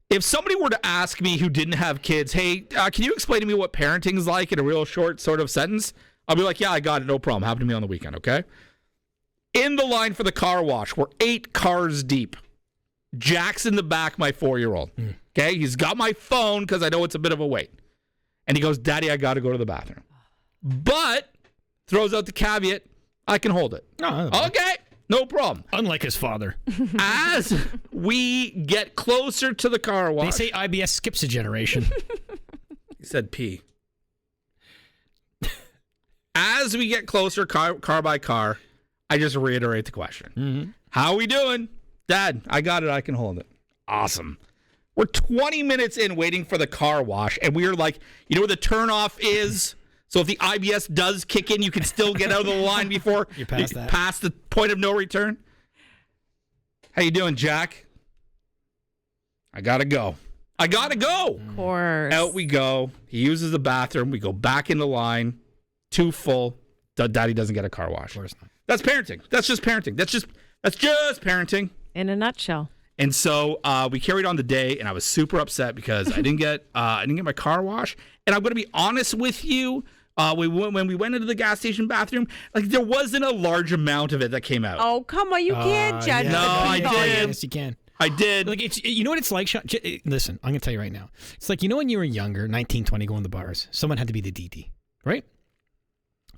If somebody were to ask me who didn't have kids, hey, can you explain to me what parenting's like in a real short sort of sentence? I'll be like, yeah, I got it. No problem. Happened to me on the weekend, okay? In the line for the car wash, we're 8 cars deep. Jack's in the back, my 4-year-old. Okay? He's got my phone because I know it's a bit of a wait. And he goes, Daddy, I got to go to the bathroom. But throws out the caveat, I can hold it. Okay. No problem. Unlike his father. As we get closer to the car wash. They say IBS skips a generation. He said pee. As we get closer, car by car, I just reiterate the question. Mm-hmm. How are we doing? Dad, I got it. I can hold it. Awesome. We're 20 minutes in waiting for the car wash, and we are like, you know where the turnoff is? So if the IBS does kick in, you can still get out of the line before you're past the point of no return. How you doing, Jack? I gotta go. Of course. Out we go. He uses the bathroom. We go back in the line. Too full. Daddy doesn't get a car wash. Of course not. That's parenting. That's just parenting. That's just parenting. In a nutshell. And so we carried on the day, and I was super upset because I didn't get my car wash. And I'm going to be honest with you. When we went into the gas station bathroom, like there wasn't a large amount of it that came out. Oh, come on. You can't judge. Yeah. No, I did. Yes, you can. I did. Like it's, you know what it's like? Listen, I'm going to tell you right now. It's like, you know when you were younger, 19, 20, going to bars, someone had to be the DD, right?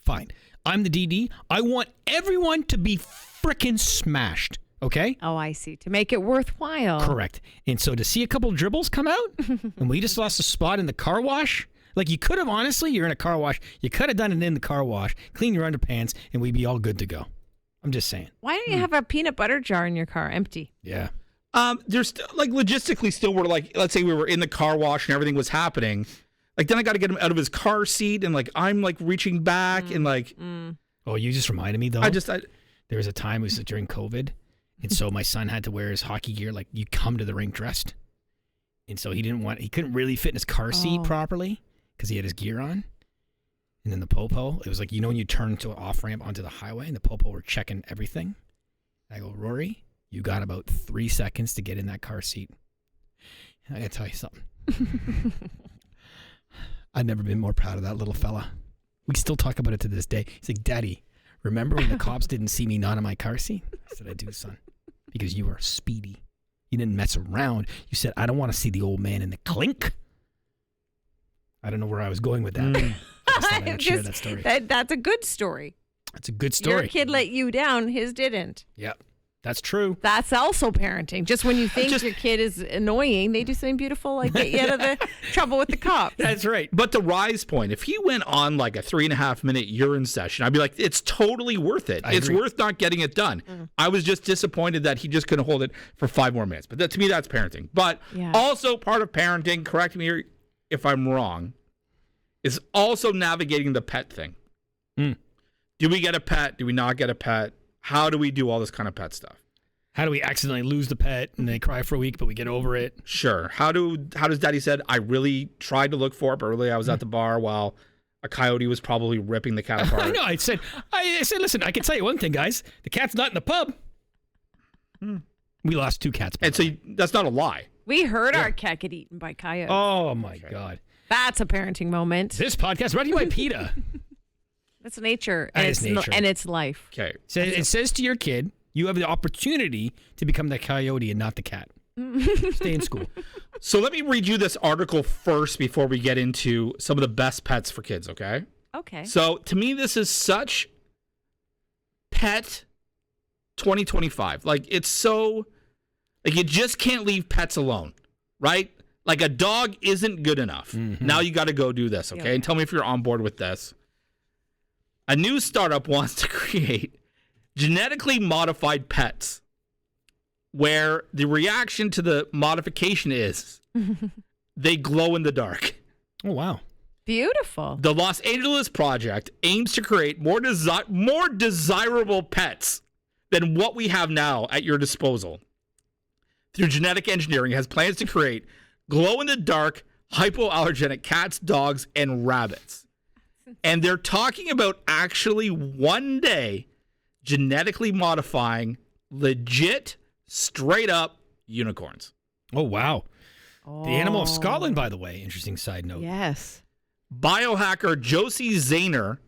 Fine. I'm the DD. I want everyone to be frickin' smashed, okay? Oh, I see. To make it worthwhile. Correct. And so to see a couple dribbles come out, and we just lost a spot in the car wash, like you could have, honestly, you're in a car wash, you could have done it in the car wash, clean your underpants, and we'd be all good to go. I'm just saying. Why don't you have a peanut butter jar in your car empty? Yeah. There's like logistically still we're like, let's say we were in the car wash and everything was happening. Like then I got to get him out of his car seat and like I'm like reaching back and like. Oh, you just reminded me though. There was a time, it was during COVID, and so my son had to wear his hockey gear like you come to the rink dressed, and so he couldn't really fit in his car seat properly because he had his gear on. And then the popo, it was like, you know when you turn to an off ramp onto the highway and the popo were checking everything. I go, Rory, you got about 3 seconds to get in that car seat. And I gotta tell you something. I've never been more proud of that little fella. We still talk about it to this day. He's like, Daddy, remember when the cops didn't see me not in my car seat? I said, I do, son. Because you were speedy. You didn't mess around. You said, I don't want to see the old man in the clink. I don't know where I was going with that. I just thought I would share that story. That's a good story. That's a good story. Your kid let you down. His didn't. Yep. That's true. That's also parenting. Just when you think your kid is annoying, they do something beautiful like get you out of the trouble with the cops. That's right. But the rise point, if he went on like a 3.5 minute urine session, I'd be like, it's totally worth it. It's worth not getting it done. I was just disappointed that he just couldn't hold it for 5 more minutes. But to me, that's parenting. But also part of parenting, correct me if I'm wrong, is also navigating the pet thing. Do we get a pet? Do we not get a pet? How do we do all this kind of pet stuff? How do we accidentally lose the pet and they cry for a week, but we get over it? Sure. How does Daddy said, I really tried to look for it, but really I was at the bar while a coyote was probably ripping the cat apart. I know. I said, listen, I can tell you one thing, guys. The cat's not in the pub. We lost 2 cats. And so that's not a lie. We heard our cat get eaten by coyotes. Oh, my God. That's a parenting moment. This podcast brought to you by PETA. That's nature. That And is it's nature. and it's life. Okay. So it says to your kid, you have the opportunity to become the coyote and not the cat. Stay in school. So let me read you this article first before we get into some of the best pets for kids, okay? Okay. So to me, this is such pet 2025. Like it's so, like you just can't leave pets alone, right? Like a dog isn't good enough. Now you got to go do this, okay? And tell me if you're on board with this. A new startup wants to create genetically modified pets where the reaction to the modification is they glow in the dark. Oh, wow. Beautiful. The Los Angeles project aims to create more desirable pets than what we have now at your disposal. Through genetic engineering, it has plans to create glow-in-the-dark, hypoallergenic cats, dogs, and rabbits. And they're talking about actually one day genetically modifying legit, straight-up unicorns. Oh, wow. The animal of Scotland, by the way. Interesting side note. Yes. Biohacker Josie Zahner,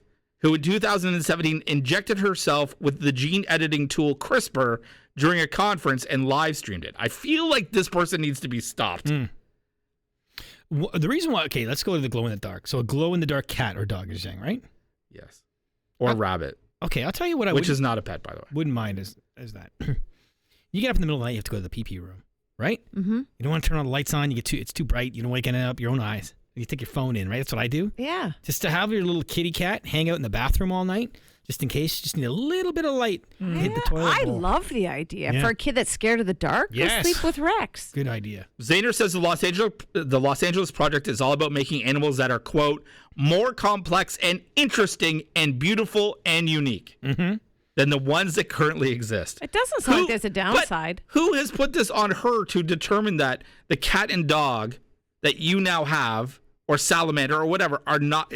who in 2017 injected herself with the gene editing tool CRISPR during a conference and live streamed it. I feel like this person needs to be stopped. The reason why, okay, let's go to the glow in the dark. So a glow in the dark cat or dog, you're saying, right? Yes. Or rabbit. Okay, I'll tell you what Which is not a pet, by the way. Wouldn't mind as that. You get up in the middle of the night, you have to go to the pee-pee room, right? Mm-hmm. You don't want to turn on the lights on. It's too bright. You don't want to get up your own eyes. You take your phone in, right? That's what I do. Yeah. Just to have your little kitty cat hang out in the bathroom all night, just in case you just need a little bit of light. Hit the toilet I bowl. love the idea. For a kid that's scared of the dark, go sleep with Rex. Good idea. Zahner says the Los Angeles project is all about making animals that are, quote, more complex and interesting and beautiful and unique than the ones that currently exist. It doesn't sound like there's a downside. Who has put this on her to determine that the cat and dog that you now have, or salamander or whatever, are not?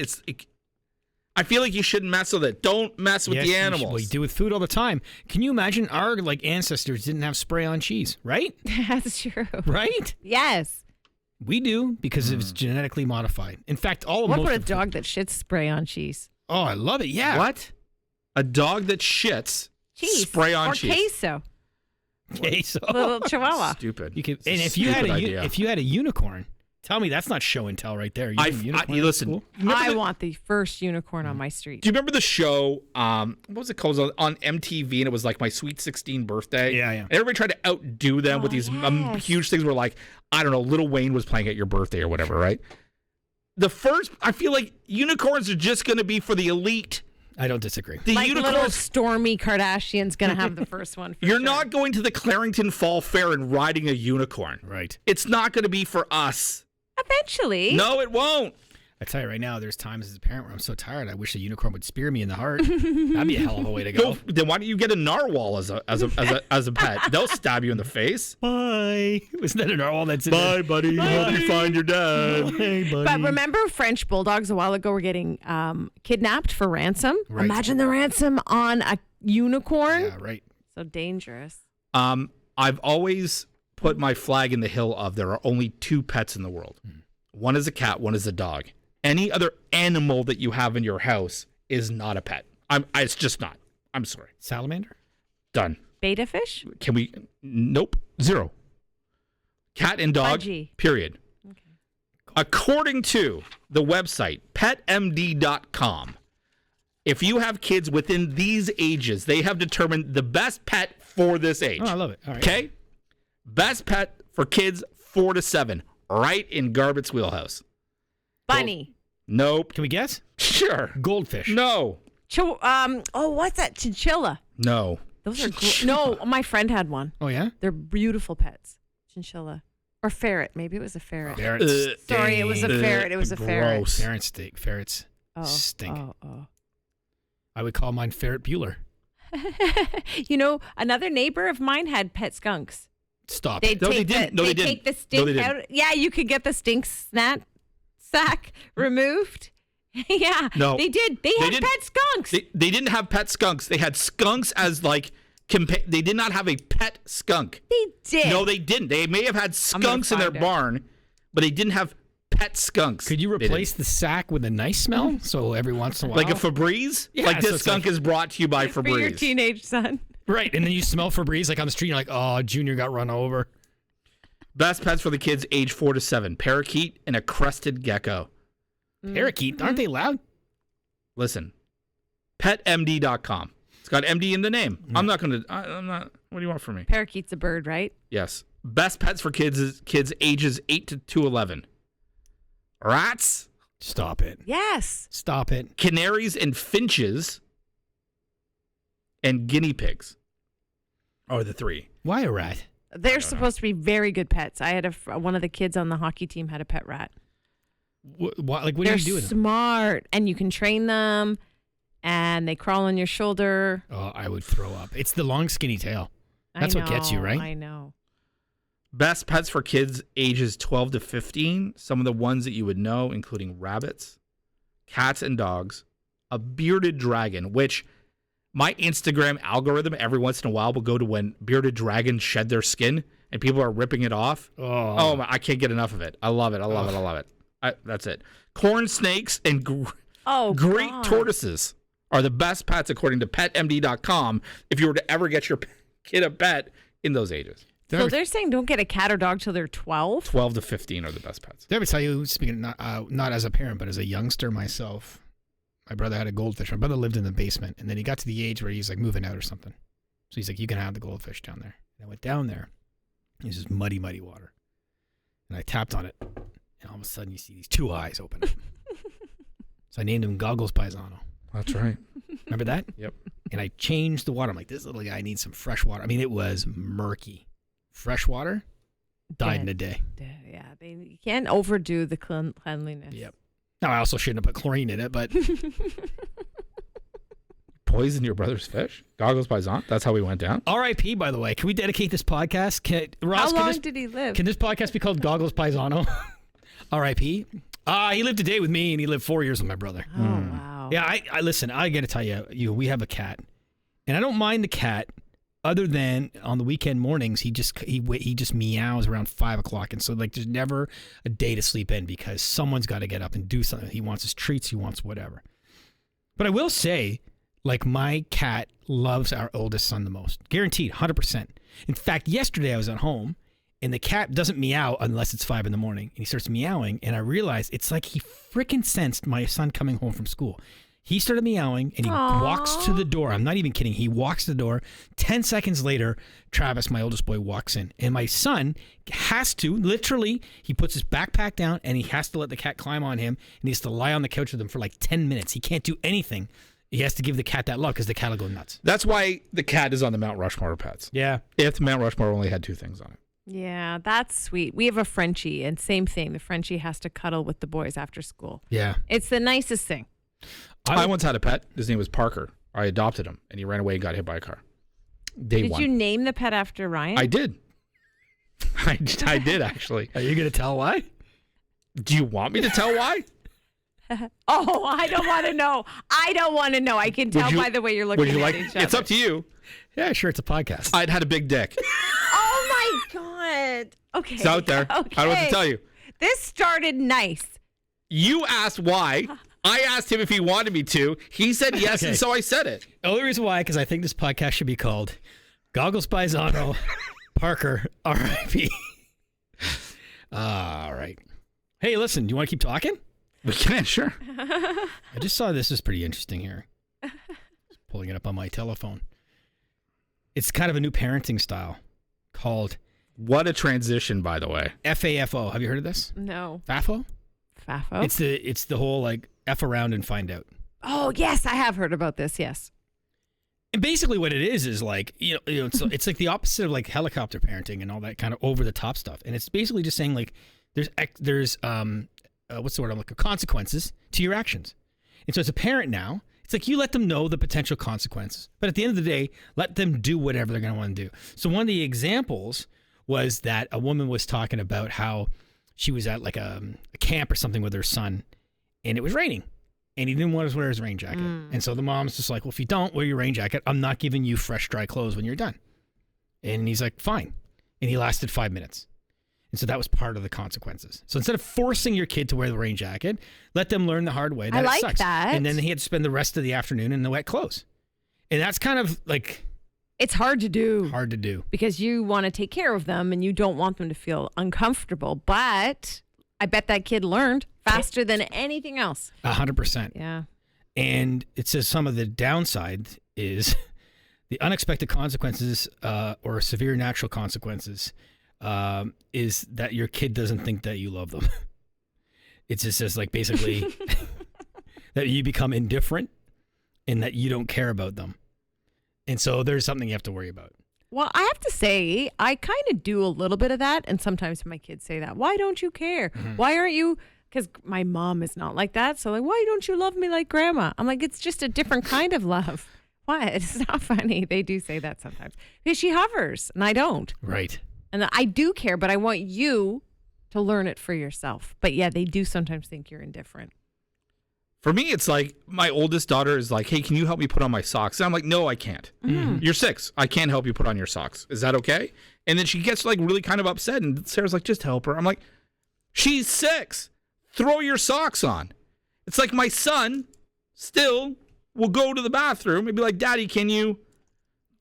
I feel like you shouldn't mess with it. Don't mess with the animals. Well, you do with food all the time. Can you imagine our ancestors didn't have spray on cheese, right? That's true. Right? Yes. We do because it's genetically modified. In fact, What about a dog that shits spray on cheese? Oh, I love it. Yeah. What? A dog that shits Cheese. spray on or cheese. Queso. Queso. Little chihuahua. Stupid. And if you had a unicorn, tell me that's not show and tell right there. Listen. Cool? I want the first unicorn on my street. Do you remember the show? What was it called? It was on MTV, and it was like my Sweet 16 birthday. Yeah. And everybody tried to outdo them with these huge things. Where like, I don't know, Lil Wayne was playing at your birthday or whatever, right? I feel like unicorns are just going to be for the elite. I don't disagree. Little Stormy Kardashian's going to have the first one. You're not going to the Clarington Fall Fair and riding a unicorn. Right. It's not going to be for us. Eventually. No, it won't. I tell you right now, there's times as a parent where I'm so tired, I wish a unicorn would spear me in the heart. That'd be a hell of a way to go. Then why don't you get a narwhal as a pet? They'll stab you in the face. Bye. Wasn't that a narwhal that's in Bye, buddy. Help you find your dad. Hey, buddy. But remember French bulldogs a while ago were getting kidnapped for ransom? Right. Imagine the ransom on a unicorn. Yeah, right. So dangerous. I've always put my flag in the hill of there are only two pets in the world. One is a cat, one is a dog. Any other animal that you have in your house is not a pet. It's just not. I'm sorry. Salamander? Done. Beta fish? Can we? Nope. Zero. Cat and dog. Budgie. Period. Okay. According to the website petmd.com, if you have kids within these ages, they have determined the best pet for this age. Oh, I love it. All right. Okay? Best pet for kids 4 to 7. Right in Garbutt's wheelhouse. Bunny. Nope. Can we guess? Sure. Goldfish. No. What's that? Chinchilla. No. Those are cool. No, my friend had one. Oh, yeah? They're beautiful pets. Chinchilla. Or ferret. Maybe it was a ferret. Ferrets. Sorry, it was a ferret. It was a ferret. Gross. Ferrets stink. Oh. I would call mine Ferret Bueller. Another neighbor of mine had pet skunks. Stop. They didn't. They take the stink out. Yeah, you could get the stink sack removed. Yeah. No. They did. They had pet skunks. They didn't have pet skunks. They had skunks as they did not have a pet skunk. They did. No, they didn't. They may have had skunks in their barn, but they didn't have pet skunks. Could you replace the sack with a nice smell? So every once in a while. Like a Febreze? Yeah, like this skunk is brought to you by Febreze. For your teenage son. Right. And then you smell Febreze like on the street. You're like, oh, Junior got run over. Best pets for the kids age 4 to 7. Parakeet and a crested gecko. Parakeet? Aren't they loud? Listen. PetMD.com. It's got MD in the name. I'm not. What do you want from me? Parakeet's a bird, right? Yes. Best pets for kids ages 8 to 11. Rats. Stop it. Yes. Stop it. Canaries and finches. And guinea pigs are the 3. Why a rat? They're supposed to be very good pets. I had one of the kids on the hockey team had a pet rat. What do They're you do with them? smart, and you can train them, and they crawl on your shoulder. Oh, I would throw up. It's the long, skinny tail. That's what gets you, right? I know. Best pets for kids ages 12 to 15. Some of the ones that you would know, including rabbits, cats and dogs, a bearded dragon, which my Instagram algorithm every once in a while will go to when bearded dragons shed their skin, and people are ripping it off. Oh my, I can't get enough of it. I love it. I love it. I love it. That's it. Corn snakes and Greek tortoises are the best pets according to PetMD.com if you were to ever get your kid a pet in those ages. So they're saying don't get a cat or dog till they're 12? 12 to 15 are the best pets. Did I ever tell you, speaking not as a parent, but as a youngster myself, my brother had a goldfish. My brother lived in the basement, and then he got to the age where he's like moving out or something. So he's like, you can have the goldfish down there. And I went down there. It's just muddy, muddy water. And I tapped on it, and all of a sudden you see these two eyes open. So I named him Goggles Paisano. That's right. Remember that? Yep. And I changed the water. I'm like, this little guy needs some fresh water. I mean, it was murky. Fresh water, died in a day. Yeah, you can't overdo the cleanliness. Yep. Now, I also shouldn't have put chlorine in it, but... Poison your brother's fish? Goggles Paisano? That's how we went down? R.I.P., by the way. Can we dedicate this podcast? Ross, how long did he live? Can this podcast be called Goggles Paisano? R.I.P.? He lived a day with me, and he lived 4 years with my brother. Oh, wow. Yeah, I listen, I got to tell you, we have a cat, and I don't mind the cat, other than on the weekend mornings, he just meows around 5 o'clock. And so like there's never a day to sleep in because someone's got to get up and do something. He wants his treats. He wants whatever. But I will say, like, my cat loves our oldest son the most. Guaranteed, 100%. In fact, yesterday I was at home and the cat doesn't meow unless it's 5 in the morning. And he starts meowing. And I realized it's like he freaking sensed my son coming home from school. He started meowing, and he walks to the door. I'm not even kidding. He walks to the door. 10 seconds later, Travis, my oldest boy, walks in. And my son has to, literally, he puts his backpack down, and he has to let the cat climb on him, and he has to lie on the couch with him for like 10 minutes. He can't do anything. He has to give the cat that love because the cat will go nuts. That's why the cat is on the Mount Rushmore of pets. Yeah. If Mount Rushmore only had 2 things on it. Yeah, that's sweet. We have a Frenchie, and same thing. The Frenchie has to cuddle with the boys after school. Yeah. It's the nicest thing. I once had a pet. His name was Parker. I adopted him, and he ran away and got hit by a car. Day one. Did you name the pet after Ryan? I did. I did, actually. Are you going to tell why? Do you want me to tell why? Oh, I don't want to know. I don't want to know. I can tell by the way you're looking at each other. It's up to you. Yeah, sure. It's a podcast. I'd had a big dick. Oh, my God. Okay. It's out there. Okay. I don't know what to tell you. This started nice. You asked why. I asked him if he wanted me to. He said yes, and so I said it. The only reason why, because I think this podcast should be called Goggles Paisano, Parker, R.I.P. All right. Hey, listen, do you want to keep talking? We can, sure. I just saw this is pretty interesting here. Just pulling it up on my telephone. It's kind of a new parenting style called... What a transition, by the way. FAFO. Have you heard of this? No. FAFO? FAFO? It's the whole, like, F around and find out. Oh, yes, I have heard about this, yes. And basically what it is like, it's like the opposite of like helicopter parenting and all that kind of over the top stuff. And it's basically just saying like there's what's the word I'm looking for? Consequences to your actions. And so as a parent now, it's like you let them know the potential consequences. But at the end of the day, let them do whatever they're going to want to do. So one of the examples was that a woman was talking about how she was at like a camp or something with her son, and it was raining, and he didn't want to wear his rain jacket. And so the mom's just like, well, if you don't wear your rain jacket, I'm not giving you fresh, dry clothes when you're done. And he's like, fine. And he lasted 5 minutes. And so that was part of the consequences. So instead of forcing your kid to wear the rain jacket, let them learn the hard way. That I like it sucks. that. And then he had to spend the rest of the afternoon in the wet clothes. And that's kind of like... It's hard to do. Hard to do. Because you want to take care of them and you don't want them to feel uncomfortable. But I bet that kid learned faster than anything else. 100%. Yeah. And it says some of the downside is the unexpected consequences or severe natural consequences is that your kid doesn't think that you love them. It just says like basically that you become indifferent and that you don't care about them. And so there's something you have to worry about. Well, I have to say, I kind of do a little bit of that. And sometimes my kids say that. Why don't you care? Mm-hmm. Why aren't you? Because my mom is not like that. So like, why don't you love me like grandma? I'm like, it's just a different kind of love. What? It's not funny. They do say that sometimes. Because she hovers and I don't. Right. And I do care, but I want you to learn it for yourself. But yeah, they do sometimes think you're indifferent. For me, it's like my oldest daughter is like, hey, can you help me put on my socks? And I'm like, no, I can't. You're 6. I can't help you put on your socks. Is that okay? And then she gets like really kind of upset. And Sarah's like, just help her. I'm like, she's 6. Throw your socks on. It's like my son still will go to the bathroom and be like, Daddy, can you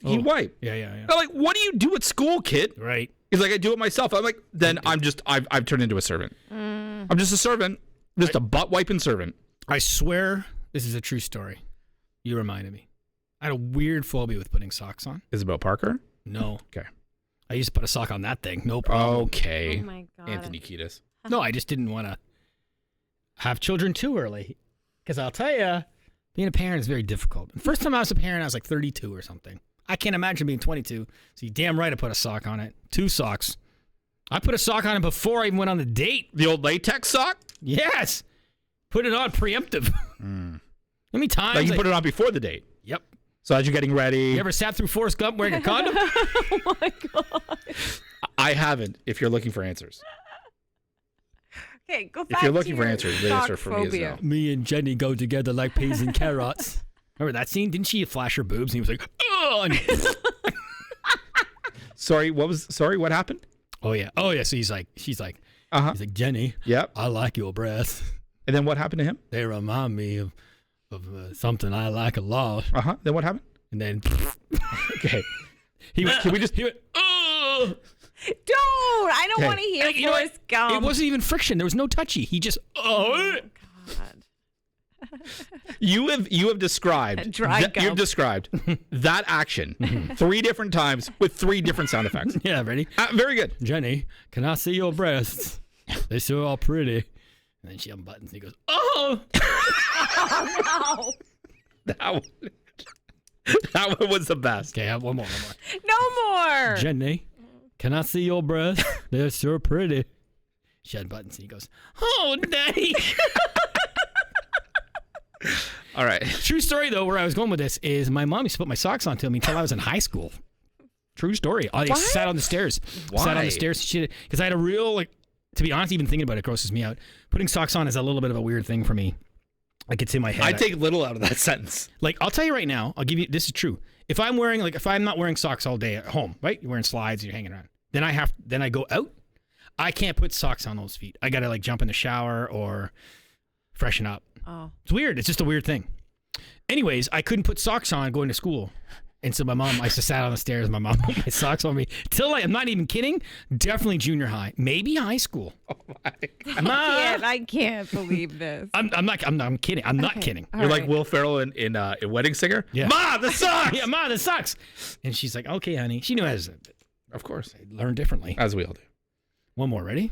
wipe? Yeah. I'm like, what do you do at school, kid? Right. He's like, I do it myself. I'm like, then I've turned into a servant. I'm just a servant. Just a butt wiping servant. I swear this is a true story. You reminded me. I had a weird phobia with putting socks on. Isabel Parker? No. Okay. I used to put a sock on that thing. No problem. Okay. Oh my God. Anthony Kiedis. No, I just didn't want to have children too early. Because I'll tell you, being a parent is very difficult. The first time I was a parent, I was like 32 or something. I can't imagine being 22. So you're damn right I put a sock on it. 2 socks. I put a sock on it before I even went on the date. The old latex sock? Yes. Put it on preemptive. How many times? Like you put it on before the date? Yep. So as you're getting ready. You ever sat through Forrest Gump wearing a condom? Oh my God. I haven't, if you're looking for answers. Okay, go back If you're looking to for your answers, the sock answer for me is phobia. no. Me and Jenny go together like peas and carrots. Remember that scene? Didn't she flash her boobs? And he was like, oh. Sorry, what happened? Oh yeah. So she's like, he's like, Jenny. Yep. I like your breasts. And then what happened to him? They remind me of something I like a lot. Then what happened? And then Okay. he went, oh. Don't! I don't want to hear You know what? Forrest Gump. It wasn't even friction. There was no touchy. He just, Oh, God. You have described you've described that action 3 different times with 3 different sound effects. Yeah, ready? Very good. Jenny, can I see your breasts? They so all pretty. And then she unbuttons and he goes, oh! Oh, That one was the best. Okay, I have one more. no. No more. Jenny, can I see your breasts? They're so pretty. She unbuttons and he goes, oh, Daddy. All right. True story, though, where I was going with this is my mom used to put my socks on to me until I was in high school. True story. I sat on the stairs. Why? Sat on the stairs. Because I had a real, to be honest, even thinking about it grosses me out. Putting socks on is a little bit of a weird thing for me. It's in my head. I take little out of that sentence. I'll tell you right now, this is true. If I'm not wearing socks all day at home, right? You're wearing slides, you're hanging around. Then I go out. I can't put socks on those feet. I got to jump in the shower or freshen up. Oh. It's weird. It's just a weird thing. Anyways, I couldn't put socks on going to school. And so I used to sat on the stairs. My mom put my socks on me. I'm not even kidding. Definitely junior high, maybe high school. Oh my God. I can't believe this. I'm kidding. I'm not kidding. You're like Will Ferrell in Wedding Singer. Yeah. Ma, the socks. Yeah, Ma, the socks. And she's like, okay, honey. She knew as Of course. learn differently. As we all do. One more, ready?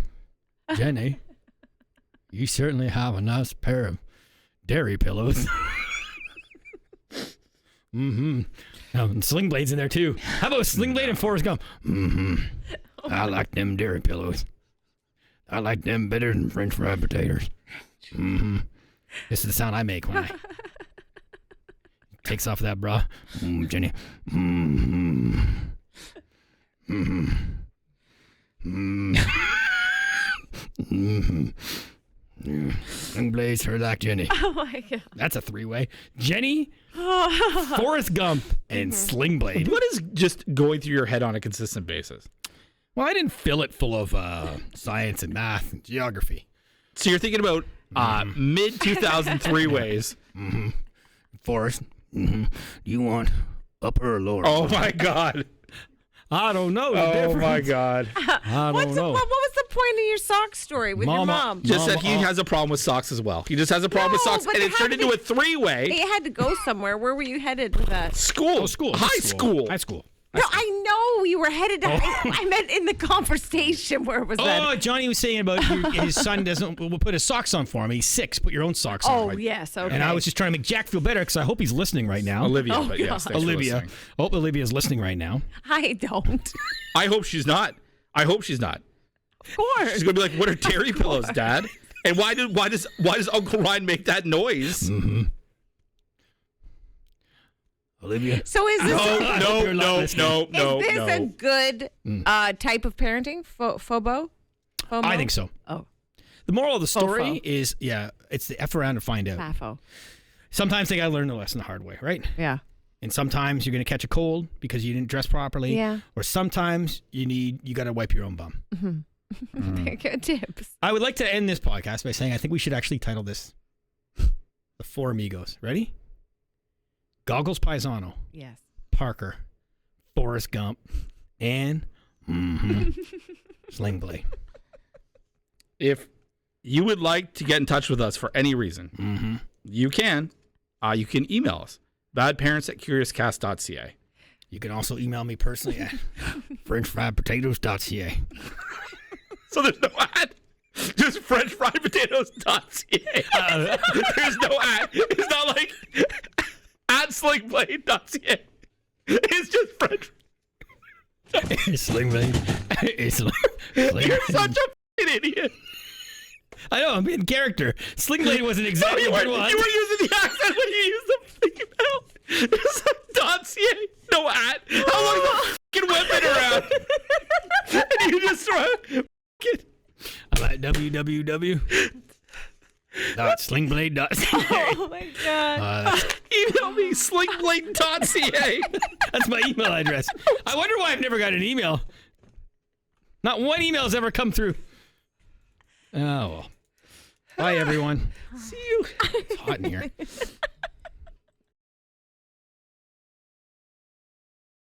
Jenny, you certainly have a nice pair of dairy pillows. Mm-hmm. And Sling Blade's in there too. How about Sling Blade and Forrest Gump? Mm-hmm. I like them dairy pillows. I like them better than French fried potatoes. Mm-hmm. This is the sound I make when I takes off that bra. Jenny. Mm-hmm. Mm-hmm. Mm-hmm. Mm-hmm. Sling Blades, her like Jenny. Oh my God. That's a 3-way. Jenny, Forrest Gump, and Sling Blade. What is just going through your head on a consistent basis? Well, I didn't fill it full of science and math and geography. So you're thinking about mid-2003 ways. Mm-hmm. Forrest, do you want upper or lower? Oh my God. I don't know. Oh my God. I don't know. What was the point of your sock story with your mom? Just that he has a problem with socks as well. He just has a problem with socks, but and it it turned had into to a 3-way. It had to go somewhere. Where were you headed with that? School. High school. High school. No, I know you were headed to high school. I meant in the conversation. Where was that? Oh, Johnny was saying about his son will put his socks on for him. He's 6. Put your own socks on. Oh, Right? yes. Okay. And I was just trying to make Jack feel better because I hope he's listening right now. Olivia, Oh, but yes, thanks for Olivia. listening. I hope Olivia's listening right now. I don't. I hope she's not. Of course. She's gonna be like, "What are dairy pillows, Dad? And why does Uncle Ryan make that noise?" Mm-hmm. Olivia. So is this No. is this a good type of parenting? FOBO? FOMO? I think so. Oh. The moral of the story FAFO. is, it's the F around to find out. FAFO. Sometimes they got to learn the lesson the hard way, right? Yeah. And sometimes you're going to catch a cold because you didn't dress properly. Yeah. Or sometimes you got to wipe your own bum. They're good tips. I would like to end this podcast by saying I think we should actually title this The Four Amigos. Ready? Goggles Paisano, Yes. Parker, Forrest Gump, and Sling Blade. If you would like to get in touch with us for any reason, you can. You can email us, badparents@curiouscast.ca. You can also email me personally at frenchfriedpotatoes.ca. So there's no ad. Just frenchfriedpotatoes.ca. There's no ad. It's not like at slingblade.ca. It's just French. Sling Blade. You're such a f***ing idiot. I know, I'm in character. Sling Blade wasn't exactly You what were it was. using the accent when you used the freaking out. It's like .ca. No ad. How long is the fucking whipping around? And you just throw it. I'm at www.slingblade.ca. Oh my God. Email me slingblade.ca. That's my email address. I wonder why I've never got an email. Not one email has ever come through. Oh, well. Bye, everyone. See you. It's hot in here.